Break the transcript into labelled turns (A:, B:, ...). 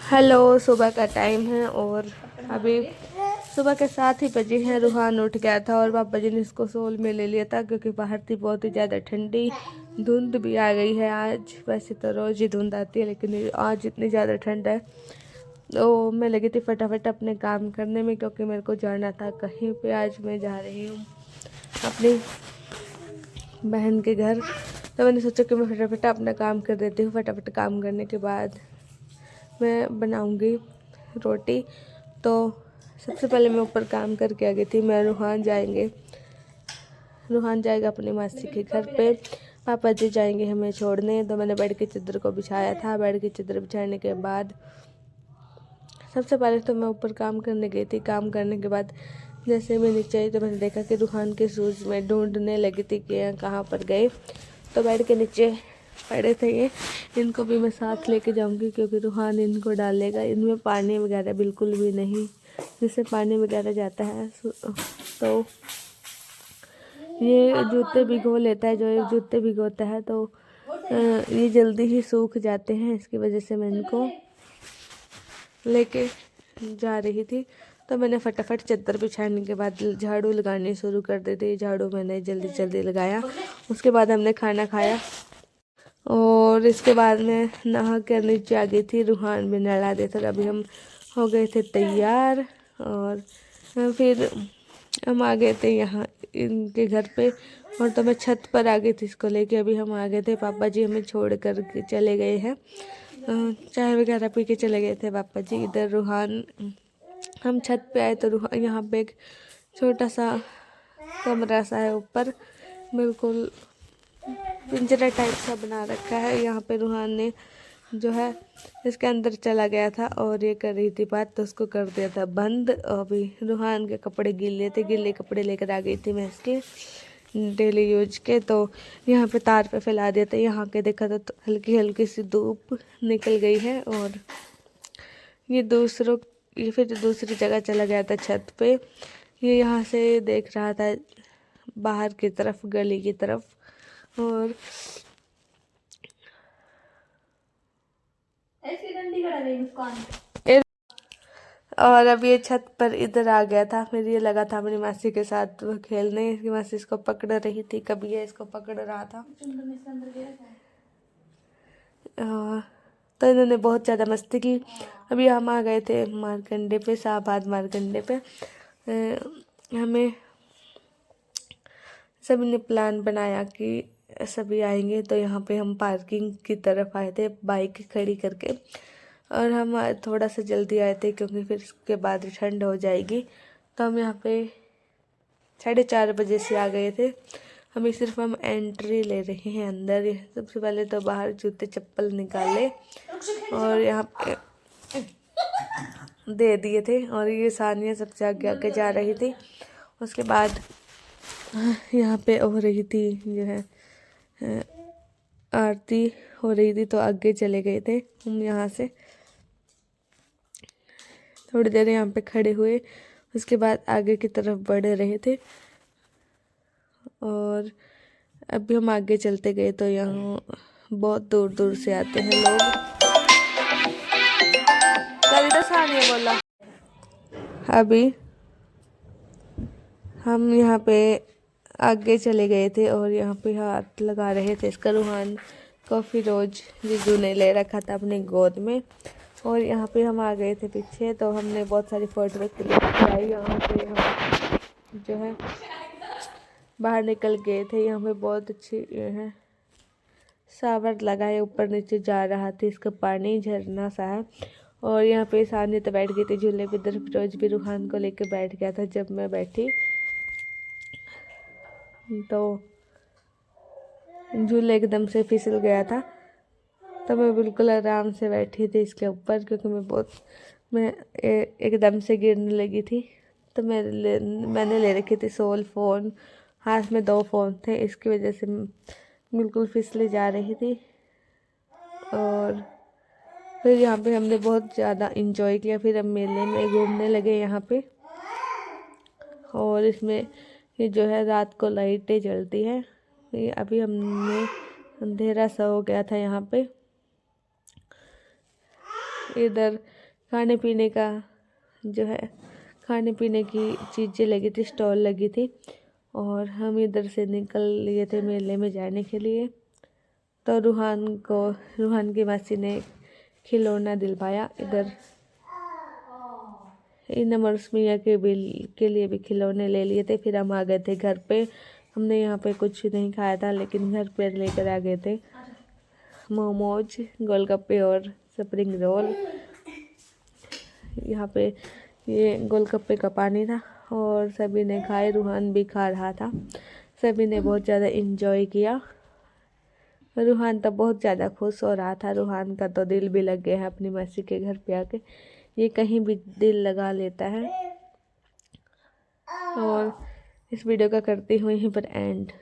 A: Hello, सुबह का time है और अभी सुबह के 7 ही बजे हैं। रूहान उठ गया था और पापा जी ने इसको सोल में ले लिया था क्योंकि बाहर थी बहुत ही ज़्यादा ठंडी। धुंध भी आ गई है आज। वैसे तो रोज़ ही धुंध आती है लेकिन आज इतनी ज़्यादा ठंड है। तो मैं लगी थी फटाफट अपने काम करने में क्योंकि मेरे को जाना था कहीं पे। आज मैं जा रही हूँ अपनी बहन के घर। तो मैंने सोचा कि मैं फटाफट अपना काम कर देती हूँ। फटाफट काम करने के बाद मैं बनाऊंगी रोटी। तो सबसे पहले मैं ऊपर काम करके आ गई थी। मैं रूहान जाएगा अपनी मासी के घर पे। पापा जी जाएंगे हमें छोड़ने। तो मैंने बेड की चादर को बिछाया था। बेड की चादर बिछाने के बाद सबसे पहले तो मैं ऊपर काम करने गई थी। काम करने के बाद जैसे मैं नीचे आई तो मैंने देखा कि रूहान के शूज़ में ढूंढने लगी थी कि कहाँ पर गए। तो बेड के नीचे पड़े थे ये। इनको भी मैं साथ लेके जाऊंगी क्योंकि रूहान इनको डालेगा। इनमें पानी वगैरह बिल्कुल भी नहीं, जिससे पानी वगैरह जाता है तो ये जूते भिगो लेता है। जो एक जूते भिगोता है तो ये जल्दी ही सूख जाते हैं। इसकी वजह से मैं इनको लेके जा रही थी। तो मैंने फटाफट चादर बिछाने के बाद झाड़ू लगानी शुरू कर दी थी। झाड़ू मैंने जल्दी जल्दी लगाया। उसके बाद हमने खाना खाया और इसके बाद मैं नहा कर नीचे आ गई थी। रूहान भी नहा दे था। अभी हम हो गए थे तैयार और फिर हम आ गए थे यहाँ इनके घर पे। और तो मैं छत पर आ गई थी इसको लेके। अभी हम आ गए थे। पापा जी हमें छोड़ कर के चले गए हैं। चाय वगैरह पी के चले गए थे पापा जी। इधर रूहान, हम छत पे आए तो रूहान यहाँ पे एक छोटा सा कमरा सा है ऊपर, बिल्कुल पिंजरा टाइप सा बना रखा है। यहाँ पे रूहान ने जो है इसके अंदर चला गया था और ये कर रही थी बात, तो उसको कर दिया था बंद। अभी रूहान के कपड़े गीले थे, गीले कपड़े लेकर आ गई थी मैं इसके डेली यूज के। तो यहाँ पे तार पे फैला दिया था। यहाँ के देखा तो हल्की हल्की सी धूप निकल गई है। और ये फिर दूसरी जगह चला गया था छत पे। ये यहाँ से देख रहा था बाहर की तरफ, गली की तरफ। और और अब ये छत पर इधर आ गया था। फिर ये लगा था अपनी मासी के साथ खेलने। इसकी मासी इसको पकड़ रही थी, कभी ये इसको पकड़ रहा था। तो इन्होंने बहुत ज़्यादा मस्ती की। अभी हम आ गए थे मारकंडे पे, शाहबाद मारकंडे पे। हमें सभी ने प्लान बनाया कि सभी आएंगे। तो यहाँ पे हम पार्किंग की तरफ आए थे बाइक खड़ी करके। और हम थोड़ा सा जल्दी आए थे क्योंकि फिर इसके बाद ठंड हो जाएगी। तो हम यहाँ पे 4:30 बजे से आ गए थे। हम एंट्री ले रहे हैं अंदर। सबसे पहले तो बाहर जूते चप्पल निकाले और यहाँ पे दे दिए थे। और ये सानिया सबसे आगे आगे जा रही थी। उसके बाद यहाँ पे हो रही थी जो है आरती हो रही थी, तो आगे चले गए थे हम। यहाँ से थोड़ी देर यहाँ पे खड़े हुए, उसके बाद आगे की तरफ बढ़ रहे थे। और अभी हम आगे चलते गए तो यहाँ बहुत दूर दूर से आते हैं लोग। कविता सानिया बोला। अभी हम यहाँ पे आगे चले गए थे और यहाँ पे हाथ लगा रहे थे इसका। रूहान को फिरोज जीजू ने ले रखा था अपनी गोद में। और यहाँ पे हम आ गए थे पीछे। तो हमने बहुत सारी फोटो क्लिक कराई। यहाँ पे हम जो है बाहर निकल गए थे। यहाँ पे बहुत अच्छी है सावर लगा है, ऊपर नीचे जा रहा था इसका पानी, झरना सा है। और यहाँ पे सामने तो बैठ गई थी झूले पे। इधर फिरोज भी रूहान को लेकर बैठ गया था जब मैं बैठी। तो झूला एकदम से फिसल गया था। तो मैं बिल्कुल आराम से बैठी थी इसके ऊपर क्योंकि मैं एकदम से गिरने लगी थी। तो मैंने ले रखी थी सोल फ़ोन, हाथ में 2 फ़ोन थे। इसकी वजह से बिल्कुल फिसले जा रही थी। और फिर यहाँ पे हमने बहुत ज़्यादा इंजॉय किया। फिर हम मेले में घूमने लगे यहाँ पे। और इसमें ये जो है रात को लाइटें जलती है। ये अभी हमने अंधेरा सा हो गया था यहाँ पे। इधर खाने पीने का जो है, खाने पीने की चीज़ें लगी थी, स्टॉल लगी थी, और हम इधर से निकल लिए थे मेले में जाने के लिए। तो रूहान की मासी ने खिलौना दिलवाया। इधर इन मरसमिया के लिए भी खिलौने ले लिए थे। फिर हम आ गए थे घर पे। हमने यहाँ पे कुछ नहीं खाया था, लेकिन घर पे लेकर आ गए थे मोमोज, गोलगप्पे और स्प्रिंग रोल। यहाँ पे ये गोलगप्पे का पानी था और सभी ने खाए, रूहान भी खा रहा था। सभी ने बहुत ज़्यादा इन्जॉय किया। रूहान तो बहुत ज़्यादा खुश हो रहा था। रूहान का तो दिल भी लग गया है अपनी मासी के घर पे आके। ये कहीं भी दिल लगा लेता है। और इस वीडियो का करती हूँ यहीं पर एंड।